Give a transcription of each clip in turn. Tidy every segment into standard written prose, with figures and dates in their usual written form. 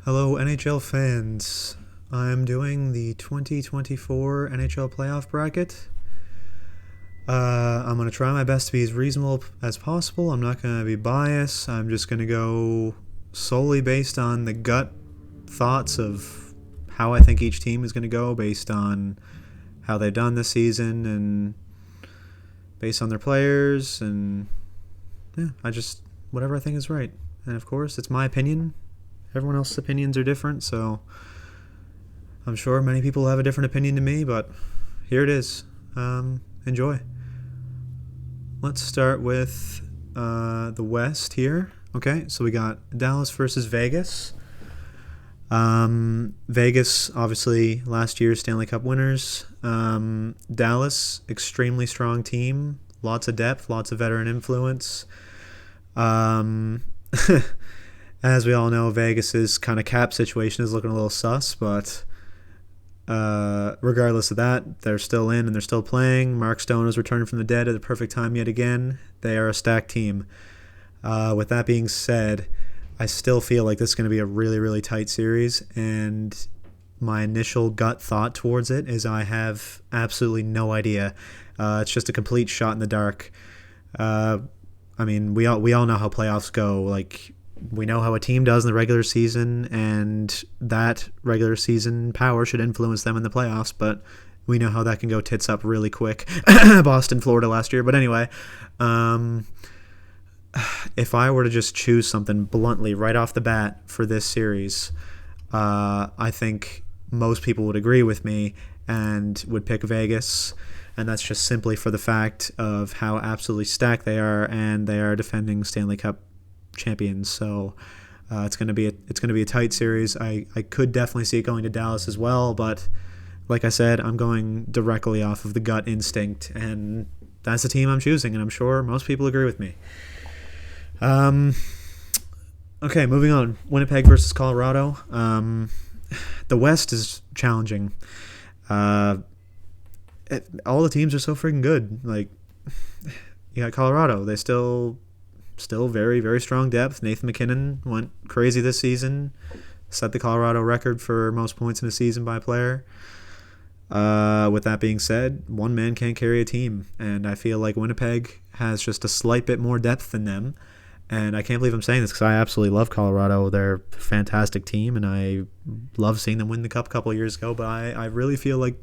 Hello, NHL fans. I'm doing the 2024 NHL playoff bracket. I'm going to try my best to be as reasonable as possible. I'm not going to be biased. I'm just going to go solely based on the gut thoughts of how I think each team is going to go based on how they've done this season and based on their players. And yeah, whatever I think is right. And of course, it's my opinion. Everyone else's opinions are different, so I'm sure many people have a different opinion to me, but here it is. Enjoy. Let's start with the West here. Okay, so we got Dallas versus Vegas. Vegas, obviously, last year's Stanley Cup winners. Dallas, extremely strong team. Lots of depth, lots of veteran influence. As we all know, Vegas's kind of cap situation is looking a little sus, but regardless of that, they're still in and they're still playing. Mark Stone is returning from the dead at the perfect time yet again. They are a stacked team. With that being said, I still feel like this is going to be a really, really tight series, and my initial gut thought towards it is I have absolutely no idea. It's just a complete shot in the dark. I mean, we all know how playoffs go. Like, we know how a team does in the regular season, and that regular season power should influence them in the playoffs, but we know how that can go tits up really quick. Boston, Florida last year. But anyway, if I were to just choose something bluntly right off the bat for this series, I think most people would agree with me and would pick Vegas, and that's just simply for the fact of how absolutely stacked they are, and they are defending Stanley Cup champions. So it's going to be a tight series. I could definitely see it going to Dallas as well, but like I said, I'm going directly off of the gut instinct, and that's the team I'm choosing, and I'm sure most people agree with me. Okay, moving on. Winnipeg versus Colorado. The West is challenging. All the teams are so freaking good. Like, you got Colorado. They still very, very strong depth. Nathan MacKinnon went crazy this season. Set the Colorado record for most points in a season by a player. With that being said, one man can't carry a team, and I feel like Winnipeg has just a slight bit more depth than them. And I can't believe I'm saying this because I absolutely love Colorado. They're a fantastic team, and I love seeing them win the Cup a couple of years ago. But I really feel like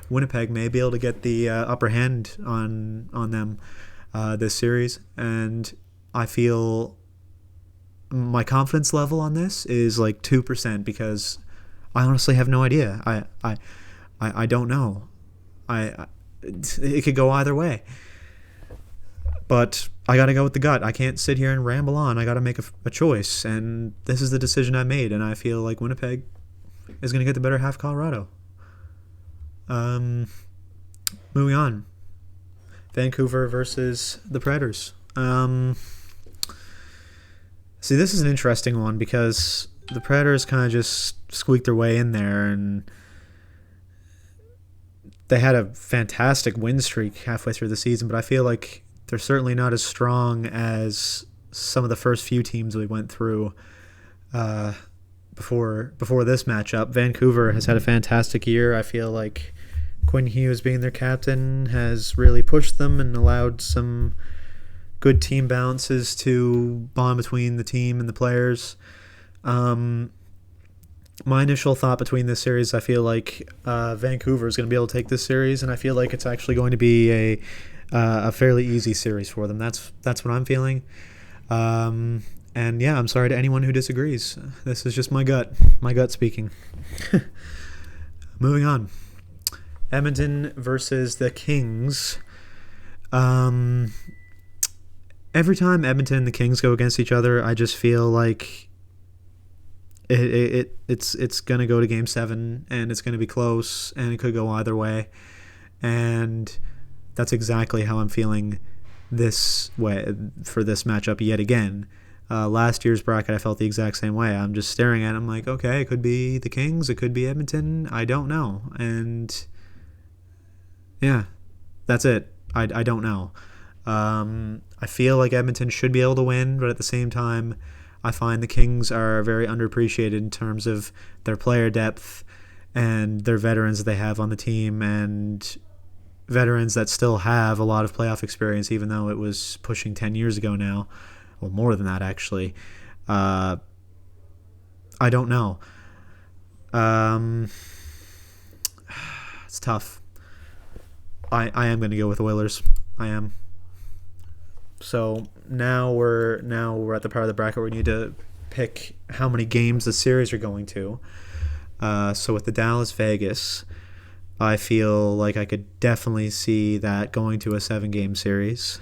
Winnipeg may be able to get the upper hand on them this series, and I feel my confidence level on this is like 2% because I honestly have no idea. I don't know. It could go either way. But I got to go with the gut. I can't sit here and ramble on. I got to make a choice, and this is the decision I made, and I feel like Winnipeg is going to get the better half of Colorado. Moving on. Vancouver versus the Predators. See, this is an interesting one because the Predators kind of just squeaked their way in there, and they had a fantastic win streak halfway through the season, but I feel like they're certainly not as strong as some of the first few teams we went through before this matchup. Vancouver has had a fantastic year. I feel like Quinn Hughes being their captain has really pushed them and allowed some good team balances to bond between the team and the players. My initial thought between this series, I feel like Vancouver is going to be able to take this series, and I feel like it's actually going to be a fairly easy series for them. That's what I'm feeling. And yeah, I'm sorry to anyone who disagrees. This is just my gut speaking. Moving on. Edmonton versus the Kings. Every time Edmonton and the Kings go against each other, I just feel like it's going to go to Game 7, and it's going to be close, and it could go either way. And that's exactly how I'm feeling this way for this matchup yet again. Last year's bracket, I felt the exact same way. I'm just staring at it. I'm like, okay, it could be the Kings, it could be Edmonton. I don't know. And yeah, that's it. I don't know. I feel like Edmonton should be able to win, but at the same time, I find the Kings are very underappreciated in terms of their player depth and their veterans that they have on the team, and veterans that still have a lot of playoff experience, even though it was pushing 10 years ago now. Well, more than that, actually. I don't know. It's tough. I am going to go with Oilers. I am. So now we're at the part of the bracket where we need to pick how many games the series are going to. So with the Dallas Vegas, I feel like I could definitely see that going to a 7-game series,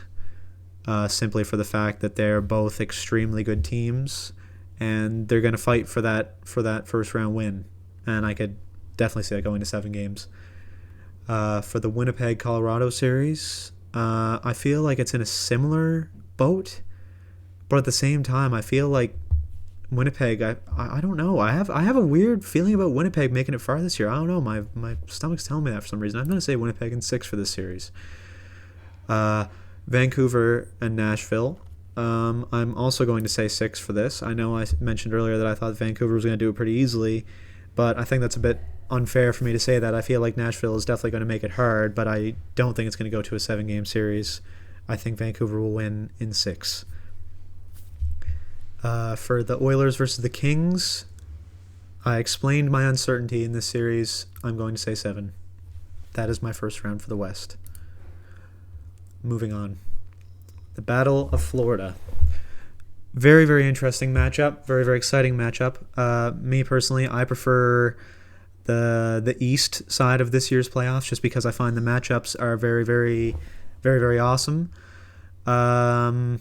simply for the fact that they're both extremely good teams, and they're going to fight for that first round win, and I could definitely see that going to 7 games. For the Winnipeg Colorado series, I feel like it's in a similar boat, but at the same time, I feel like Winnipeg, I don't know. I have a weird feeling about Winnipeg making it far this year. I don't know. My stomach's telling me that for some reason. I'm going to say Winnipeg in 6 for this series. Vancouver and Nashville. I'm also going to say 6 for this. I know I mentioned earlier that I thought Vancouver was going to do it pretty easily, but I think that's a bit unfair for me to say that. I feel like Nashville is definitely going to make it hard, but I don't think it's going to go to a 7-game series. I think Vancouver will win in 6. For the Oilers versus the Kings, I explained my uncertainty in this series. I'm going to say 7. That is my first round for the West. Moving on. The Battle of Florida. Very, very interesting matchup. Very, very exciting matchup. Me personally, I prefer the East side of this year's playoffs just because I find the matchups are very, very, very, very awesome. The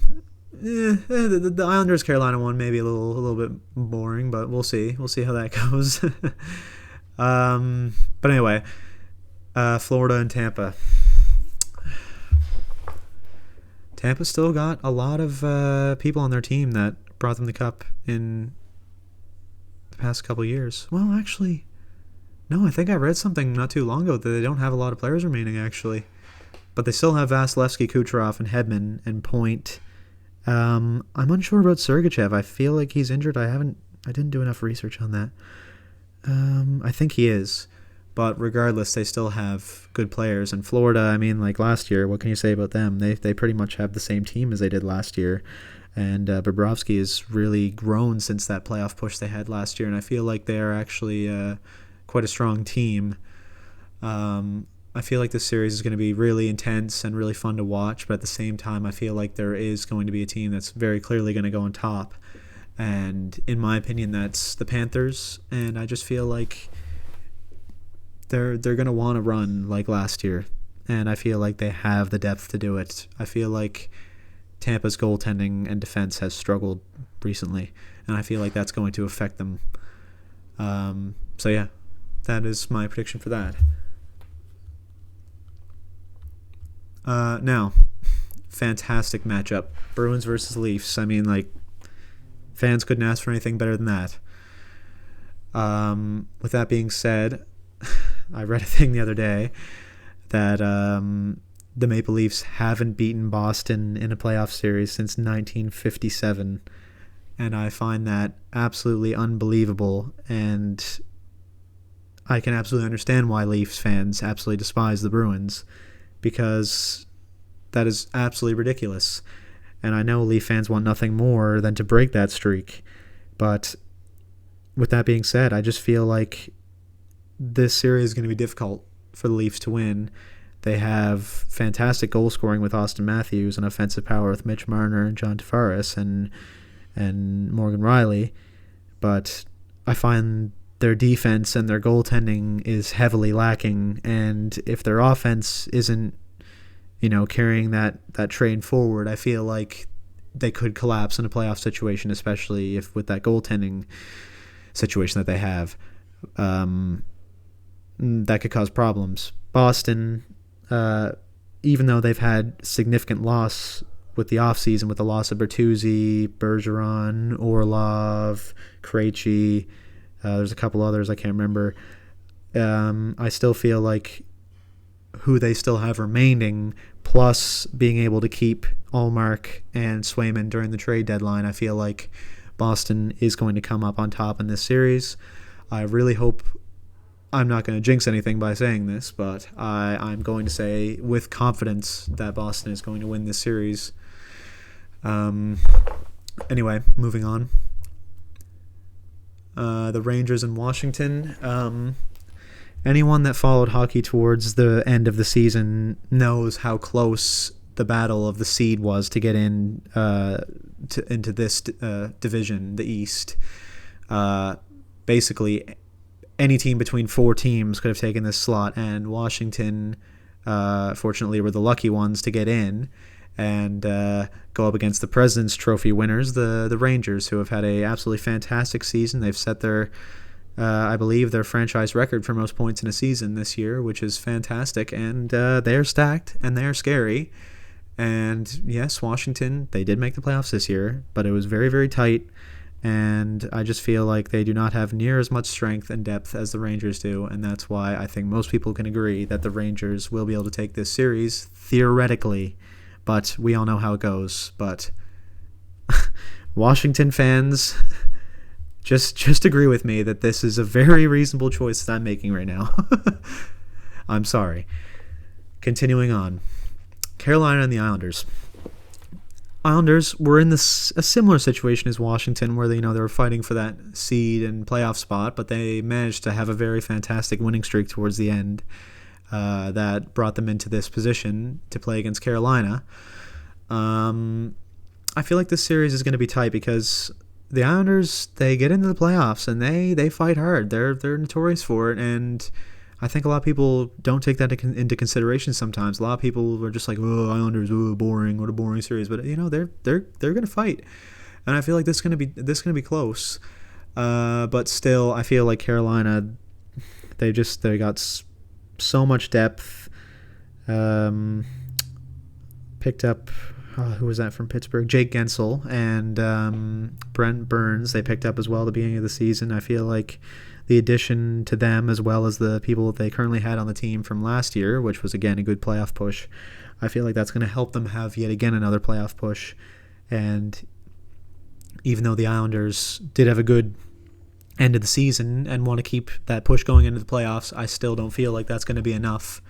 Islanders Carolina one may be a little bit boring, but we'll see. We'll see how that goes. But anyway, Florida and Tampa. Tampa still got a lot of people on their team that brought them the cup in the past couple years. Well, actually, no, I think I read something not too long ago that they don't have a lot of players remaining, actually. But they still have Vasilevsky, Kucherov, and Hedman and Point. I'm unsure about Sergachev. I feel like he's injured. I didn't do enough research on that. I think he is. But regardless, they still have good players. And Florida, I mean, like last year, what can you say about them? They pretty much have the same team as they did last year. And Bobrovsky has really grown since that playoff push they had last year. And I feel like they are actually quite a strong team. I feel like this series is going to be really intense and really fun to watch, but at the same time, I feel like there is going to be a team that's very clearly going to go on top. And in my opinion, that's the Panthers. And I just feel like they're going to want to run like last year. And I feel like they have the depth to do it. I feel like Tampa's goaltending and defense has struggled recently, and I feel like that's going to affect them. So yeah, that is my prediction for that. Now, fantastic matchup. Bruins versus Leafs. I mean, like, fans couldn't ask for anything better than that. With that being said, I read a thing the other day that the Maple Leafs haven't beaten Boston in a playoff series since 1957. And I find that absolutely unbelievable. And I can absolutely understand why Leafs fans absolutely despise the Bruins, because that is absolutely ridiculous. And I know Leaf fans want nothing more than to break that streak. But with that being said, I just feel like this series is going to be difficult for the Leafs to win. They have fantastic goal scoring with Austin Matthews and offensive power with Mitch Marner and John Tavares and Morgan Riley. But I find their defense and their goaltending is heavily lacking, and if their offense isn't, carrying that train forward, I feel like they could collapse in a playoff situation, especially if with that goaltending situation that they have. That could cause problems. Boston, even though they've had significant loss with the offseason, with the loss of Bertuzzi, Bergeron, Orlov, Krejci, there's a couple others I can't remember. I still feel like who they still have remaining, plus being able to keep Allmark and Swayman during the trade deadline, I feel like Boston is going to come up on top in this series. I really hope, I'm not going to jinx anything by saying this, but I'm going to say with confidence that Boston is going to win this series. Anyway, moving on. The Rangers in Washington. Anyone that followed hockey towards the end of the season knows how close the battle of the seed was to get in into this division, the East. Basically, any team between 4 teams could have taken this slot, and Washington, fortunately, were the lucky ones to get in and go up against the President's Trophy winners, the Rangers, who have had a absolutely fantastic season. They've set their, I believe, their franchise record for most points in a season this year, which is fantastic, and they're stacked, and they're scary. And yes, Washington, they did make the playoffs this year, but it was very, very tight, and I just feel like they do not have near as much strength and depth as the Rangers do, and that's why I think most people can agree that the Rangers will be able to take this series, theoretically, but we all know how it goes. But Washington fans, just agree with me that this is a very reasonable choice that I'm making right now. I'm sorry. Continuing on. Carolina and the Islanders. Islanders were in a similar situation as Washington, where they were fighting for that seed and playoff spot, but they managed to have a very fantastic winning streak towards the end that brought them into this position to play against Carolina. I feel like this series is going to be tight because the Islanders, they get into the playoffs and they fight hard. They're notorious for it, and I think a lot of people don't take that into consideration sometimes. A lot of people are just like, "Oh, Islanders, oh, boring. What a boring series." But they're going to fight, and I feel like this is going to be close. But still, I feel like Carolina, they got so much depth. Picked up, who was that from Pittsburgh? Jake Gensel and Brent Burns. They picked up as well at the beginning of the season. I feel like the addition to them, as well as the people that they currently had on the team from last year, which was, again, a good playoff push, I feel like that's going to help them have yet again another playoff push. And even though the Islanders did have a good end of the season and want to keep that push going into the playoffs, I still don't feel like that's going to be enough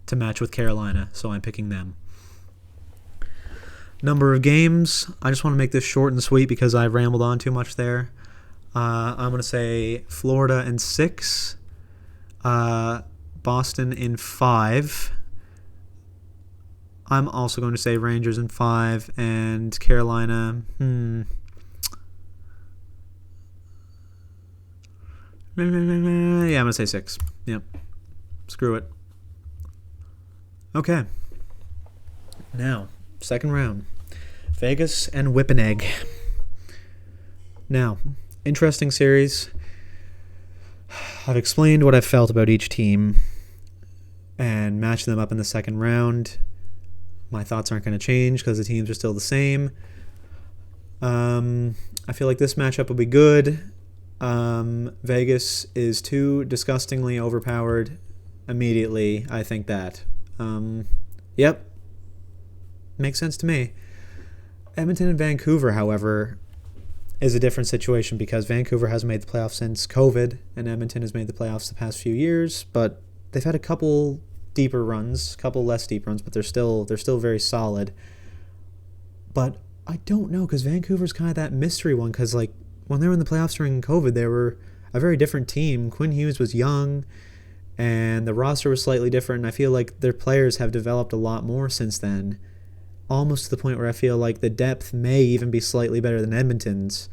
to match with Carolina, so I'm picking them. Number of games, I just want to make this short and sweet because I rambled on too much there. I'm going to say Florida in 6, Boston in 5. I'm also going to say Rangers in 5, and Carolina, Yeah, I'm going to say 6. Yep. Screw it. Okay. Now, second round. Vegas and Winnipeg. Now, interesting series. I've explained what I felt about each team and matched them up in the second round. My thoughts aren't going to change because the teams are still the same. I feel like this matchup will be good. Vegas is too disgustingly overpowered immediately. I think that. Yep. Makes sense to me. Edmonton and Vancouver, however, is a different situation because Vancouver hasn't made the playoffs since COVID, and Edmonton has made the playoffs the past few years, but they've had a couple deeper runs, a couple less deep runs, but they're still very solid. But I don't know, because Vancouver's kind of that mystery one, because like when they were in the playoffs during COVID, they were a very different team. Quinn Hughes was young, and the roster was slightly different, and I feel like their players have developed a lot more since then, almost to the point where I feel like the depth may even be slightly better than Edmonton's,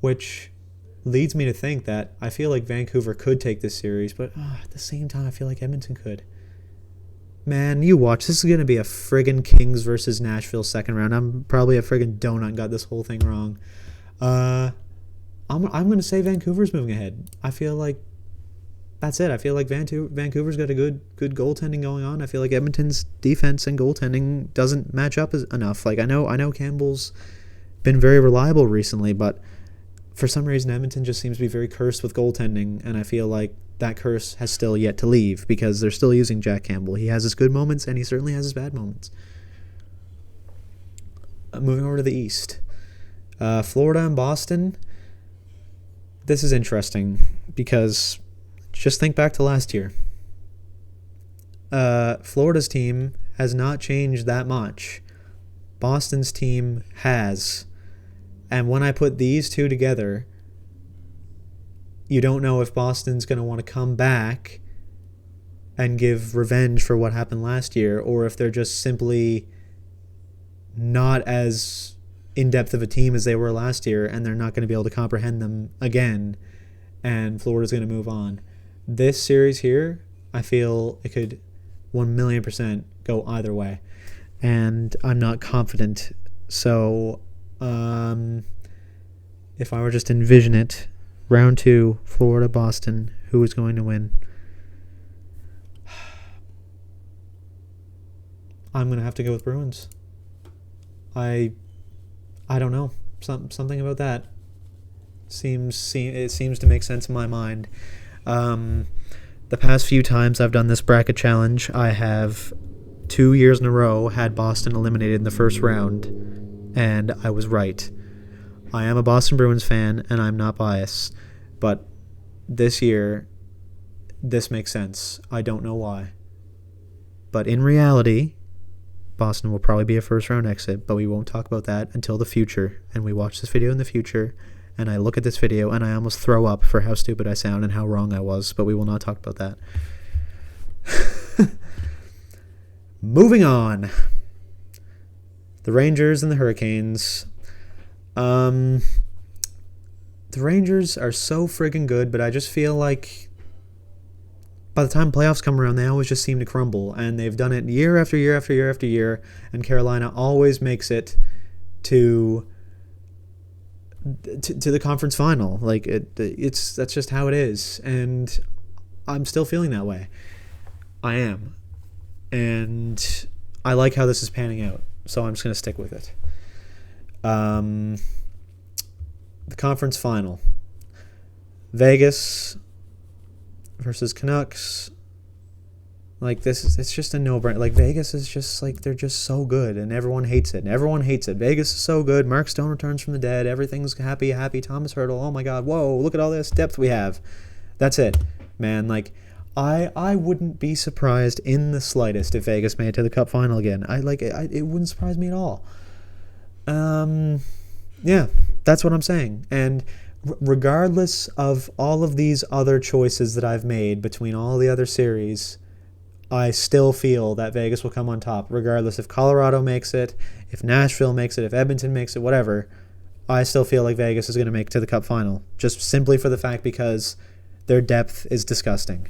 which leads me to think that I feel like Vancouver could take this series, but at the same time, I feel like Edmonton could. Man, you watch. This is going to be a friggin' Kings versus Nashville second round. I'm probably a friggin' donut and got this whole thing wrong. I'm going to say Vancouver's moving ahead. I feel like that's it. I feel like Vancouver's got a good goaltending going on. I feel like Edmonton's defense and goaltending doesn't match up enough. Like I know Campbell's been very reliable recently, but for some reason Edmonton just seems to be very cursed with goaltending, and I feel like that curse has still yet to leave because they're still using Jack Campbell. He has his good moments, and he certainly has his bad moments. Moving over to the East. Florida and Boston. This is interesting because just think back to last year. Florida's team has not changed that much. Boston's team has. And when I put these two together, you don't know if Boston's going to want to come back and give revenge for what happened last year, or if they're just simply not as in-depth of a team as they were last year, and they're not going to be able to comprehend them again, and Florida's going to move on. This series here, I feel it could 1,000,000% go either way, and I'm not confident. So if I were just to envision it, round 2, Florida, Boston, who is going to win? I'm going to have to go with Bruins. I don't know. Something about that seems to make sense in my mind. The past few times I've done this bracket challenge, I have 2 years in a row had Boston eliminated in the first round, and I was right. I am a Boston Bruins fan, and I'm not biased, but this year, this makes sense. I don't know why. But in reality, Boston will probably be a first-round exit, but we won't talk about that until the future, and we watch this video in the future, and I look at this video, and I almost throw up for how stupid I sound and how wrong I was, but we will not talk about that. Moving on. The Rangers and the Hurricanes. The Rangers are so friggin' good, but I just feel like by the time playoffs come around, they always just seem to crumble, and they've done it year after year after year after year, and Carolina always makes it to the conference final. Like that's just how it is, and I'm still feeling that way. I am, and I like how this is panning out, so I'm just gonna stick with it. The conference final, Vegas versus Canucks. Like, it's just a no-brainer. Like, Vegas is just, like, they're just so good, and everyone hates it. Vegas is so good. Mark Stone returns from the dead. Everything's happy. Thomas Hertl. Oh, my God. Whoa, look at all this depth we have. That's it, man. Like, I wouldn't be surprised in the slightest if Vegas made it to the Cup final again. It wouldn't surprise me at all. Yeah, that's what I'm saying. And regardless of all of these other choices that I've made between all the other series, I still feel that Vegas will come on top, regardless if Colorado makes it, if Nashville makes it, if Edmonton makes it, whatever. I still feel like Vegas is going to make it to the Cup final, just simply for the fact because their depth is disgusting.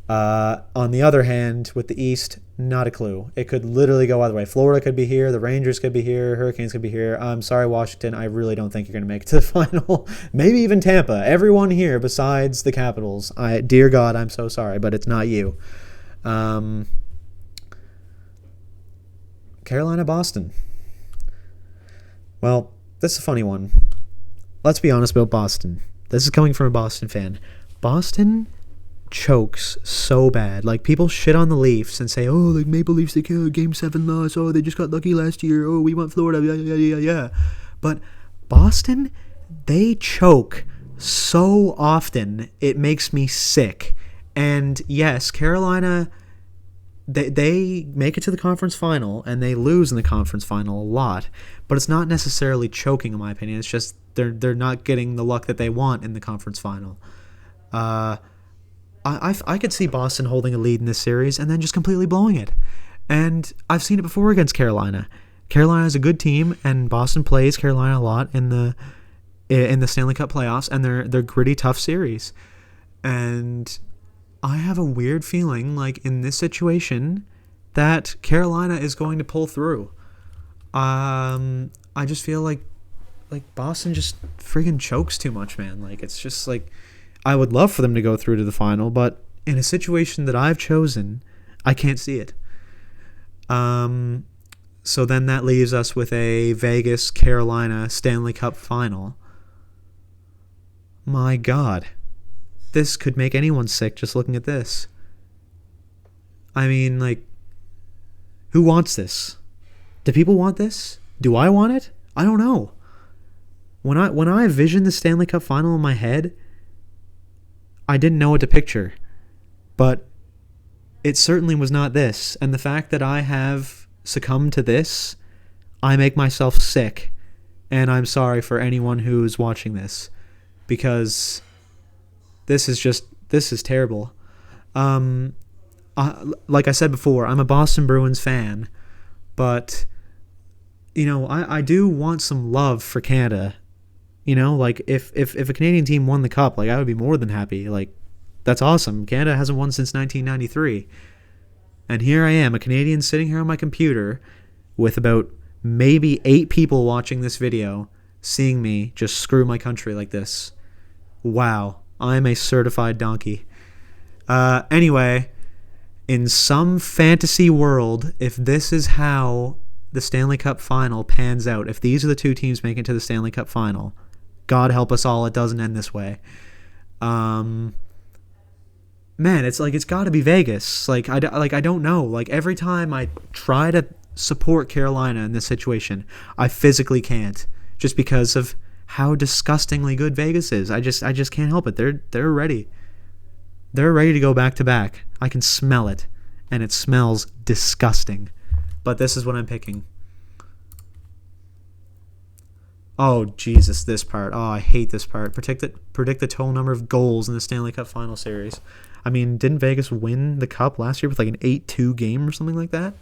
On the other hand, with the East, not a clue. It could literally go either way. Florida could be here, the Rangers could be here, Hurricanes could be here. I'm sorry, Washington, I really don't think you're going to make it to the final. Maybe even Tampa. Everyone here besides the Capitals. Dear God, I'm so sorry, but it's not you. Carolina, Boston. Well, this is a funny one. Let's be honest about Boston. This is coming from a Boston fan. Boston chokes so bad. Like, people shit on the Leafs and say, oh, like, Maple Leafs, they killed Game 7 loss. Oh, they just got lucky last year. Oh, we want Florida. Yeah. But Boston, they choke so often, it makes me sick. And yes, Carolina, they make it to the conference final, and they lose in the conference final a lot. But it's not necessarily choking, in my opinion. It's just they're not getting the luck that they want in the conference final. I could see Boston holding a lead in this series and then just completely blowing it. And I've seen it before against Carolina. Carolina is a good team, and Boston plays Carolina a lot in the Stanley Cup playoffs, and they're gritty, tough series. And I have a weird feeling, like, in this situation, that Carolina is going to pull through. I just feel like Boston just friggin' chokes too much, man. Like, it's just like, I would love for them to go through to the final, but in a situation that I've chosen, I can't see it. So then that leaves us with a Vegas-Carolina Stanley Cup final. My God. This could make anyone sick just looking at this. I mean, like, who wants this? Do people want this? Do I want it? I don't know. When I visioned the Stanley Cup final in my head, I didn't know what to picture. But it certainly was not this. And the fact that I have succumbed to this, I make myself sick. And I'm sorry for anyone who's watching this, because this is terrible. Like I said before, I'm a Boston Bruins fan, but I do want some love for Canada. Like if a Canadian team won the cup, like I would be more than happy. Like that's awesome. Canada hasn't won since 1993. And here I am, a Canadian, sitting here on my computer with about maybe 8 people watching this video, seeing me just screw my country like this. Wow, I'm a certified donkey. Anyway, in some fantasy world, if this is how the Stanley Cup final pans out, if these are the 2 teams making it to the Stanley Cup final, God help us all, it doesn't end this way. Man, it's got to be Vegas. I don't know. Like every time I try to support Carolina in this situation, I physically can't, just because of how disgustingly good Vegas is. I just can't help it. They're ready. They're ready to go back to back. I can smell it, and it smells disgusting. But this is what I'm picking. Oh Jesus, this part. Oh, I hate this part. Predict the total number of goals in the Stanley Cup Final Series. I mean, didn't Vegas win the cup last year with like an 8-2 game or something like that?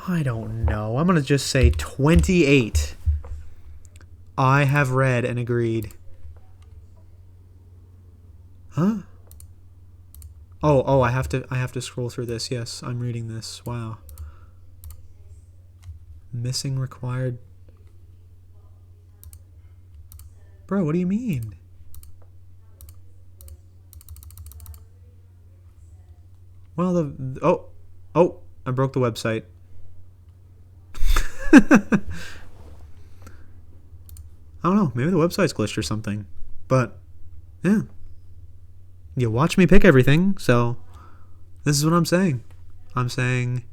I don't know. I'm going to just say 28. I have read and agreed. Huh? Oh, I have to scroll through this. Yes, I'm reading this. Wow. Missing required. Bro, what do you mean? Well, I broke the website. I don't know. Maybe the website's glitched or something. But, yeah. You watch me pick everything, so this is what I'm saying. I'm saying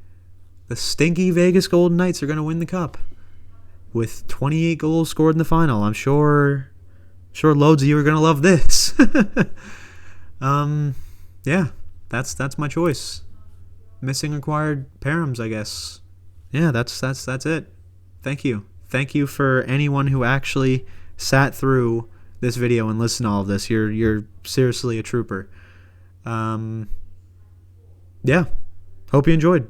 the stinky Vegas Golden Knights are going to win the cup with 28 goals scored in the final. I'm sure loads of you are going to love this. Yeah, that's my choice. Missing required params, I guess. Yeah, that's it. Thank you. Thank you for anyone who actually sat through this video and listened to all of this. You're seriously a trooper. Yeah. Hope you enjoyed.